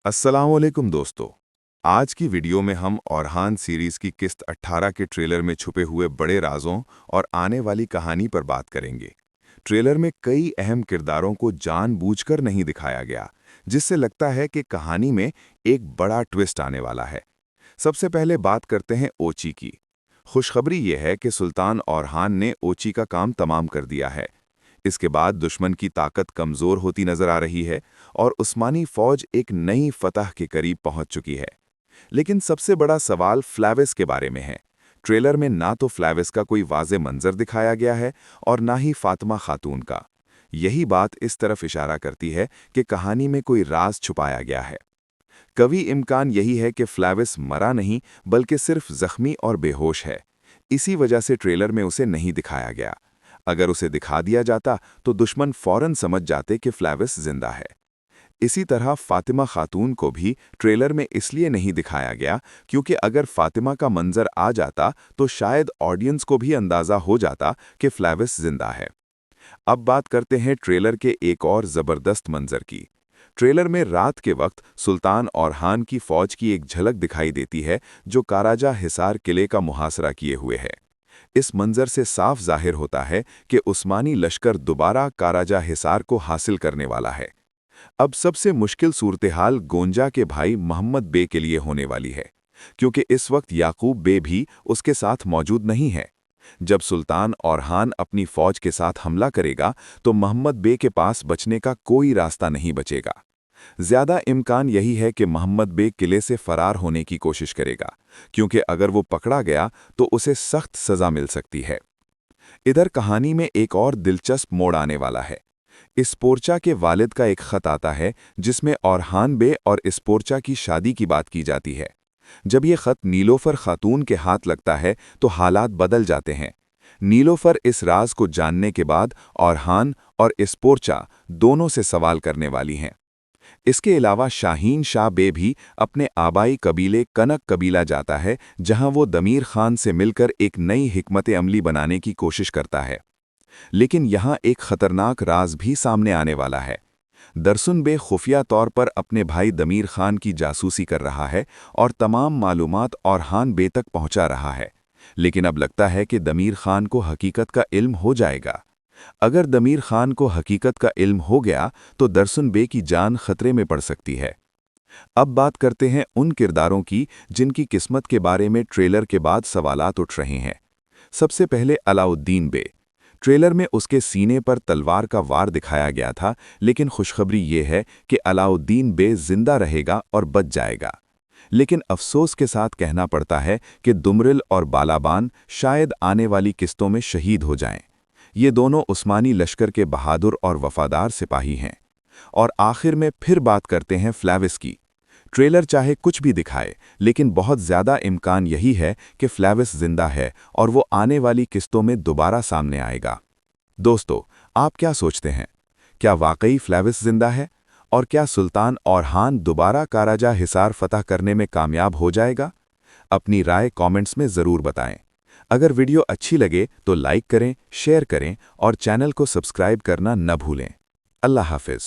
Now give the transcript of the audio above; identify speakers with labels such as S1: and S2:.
S1: अस्सलामुअलैकुम दोस्तों। आज की वीडियो में हम औरहान सीरीज की किस्त 18 के ट्रेलर में छुपे हुए बड़े राजों और आने वाली कहानी पर बात करेंगे। ट्रेलर में कई अहम किरदारों को जानबूझकर नहीं दिखाया गया, जिससे लगता है कि कहानी में एक बड़ा ट्विस्ट आने वाला है। सबसे पहले बात करते हैं ओची की। खुशखबरी यह है कि सुल्तान औरहान ने ओची का काम तमाम कर दिया है। इसके बाद दुश्मन की ताकत कमज़ोर होती नजर आ रही है और उस्मानी फौज एक नई फतह के करीब पहुंच चुकी है। लेकिन सबसे बड़ा सवाल फ्लैविस के बारे में है। ट्रेलर में ना तो फ्लैविस का कोई वाज़े मंजर दिखाया गया है और ना ही फातिमा खातून का। यही बात इस तरफ इशारा करती है कि कहानी में कोई राज छुपाया गया है। कवि इम्कान यही है कि फ्लैविस मरा नहीं बल्कि सिर्फ जख्मी और बेहोश है। इसी वजह से ट्रेलर में उसे नहीं दिखाया गया। अगर उसे दिखा दिया जाता तो दुश्मन फौरन समझ जाते कि फ्लैविस जिंदा है। इसी तरह फातिमा खातून को भी ट्रेलर में इसलिए नहीं दिखाया गया क्योंकि अगर फातिमा का मंजर आ जाता तो शायद ऑडियंस को भी अंदाजा हो जाता कि फ्लैविस जिंदा है। अब बात करते हैं ट्रेलर के एक और जबरदस्त मंजर की। ट्रेलर में रात के वक्त सुल्तान औरहान की फौज की एक झलक दिखाई देती है जो काराजा हिसार किले का मुहासरा किए हुए है। इस मंजर से साफ जाहिर होता है कि उस्मानी लश्कर दोबारा काराजा हिसार को हासिल करने वाला है। अब सबसे मुश्किल सूरत-ए-हाल गोंजा के भाई मोहम्मद बे के लिए होने वाली है, क्योंकि इस वक्त याकूब बे भी उसके साथ मौजूद नहीं है। जब सुल्तान औरहान अपनी फौज के साथ हमला करेगा तो मोहम्मद बे के पास बचने का कोई रास्ता नहीं बचेगा। ज्यादा इम्कान यही है कि मोहम्मद बे किले से फरार होने की कोशिश करेगा, क्योंकि अगर वो पकड़ा गया तो उसे सख्त सजा मिल सकती है। इधर कहानी में एक और दिलचस्प मोड़ आने वाला है। इस्पोर्चा के वालिद का एक खत आता है जिसमें औरहान बे और इस्पोर्चा की शादी की बात की जाती है। जब ये खत नीलोफर खातून के हाथ लगता है तो हालात बदल जाते हैं। नीलोफर इस राज को जानने के बाद औरहान और इस्पोर्चा दोनों से सवाल करने वाली हैं। इसके अलावा शाहीन शाह बे भी अपने आबाई कबीले कनक कबीला जाता है, जहां वो दमीर खान से मिलकर एक नई हिकमत अमली बनाने की कोशिश करता है। लेकिन यहाँ एक खतरनाक राज भी सामने आने वाला है। दरसुन बे खुफिया तौर पर अपने भाई दमीर खान की जासूसी कर रहा है और तमाम मालूमात औरहान बे तक पहुंचा रहा है। लेकिन अब लगता है कि दमीर खान को हकीकत का इल्म हो जाएगा। अगर दमीर खान को हकीकत का इल्म हो गया तो दरसुन बे की जान खतरे में पड़ सकती है। अब बात करते हैं उन किरदारों की जिनकी किस्मत के बारे में ट्रेलर के बाद सवालात उठ रहे हैं। सबसे पहले अलाउद्दीन बे। ट्रेलर में उसके सीने पर तलवार का वार दिखाया गया था, लेकिन खुशखबरी ये है कि अलाउद्दीन बे जिंदा रहेगा और बच जाएगा। लेकिन अफसोस के साथ कहना पड़ता है कि दुमरिल और बालाबान शायद आने वाली किस्तों में शहीद हो जाएं। ये दोनों उस्मानी लश्कर के बहादुर और वफादार सिपाही हैं। और आखिर में फिर बात करते हैं फ्लैविस की। ट्रेलर चाहे कुछ भी दिखाए, लेकिन बहुत ज़्यादा इम्कान यही है कि फ्लैविस जिंदा है और वो आने वाली किस्तों में दोबारा सामने आएगा। दोस्तों, आप क्या सोचते हैं? क्या वाकई फ्लैविस जिंदा है? और क्या सुल्तान औरहान दोबारा काराजा हिसार फतह करने में कामयाब हो जाएगा? अपनी राय कमेंट्स में ज़रूर बताएं। अगर वीडियो अच्छी लगे तो लाइक करें, शेयर करें और चैनल को सब्सक्राइब करना न भूलें। अल्लाह हाफ़िज़।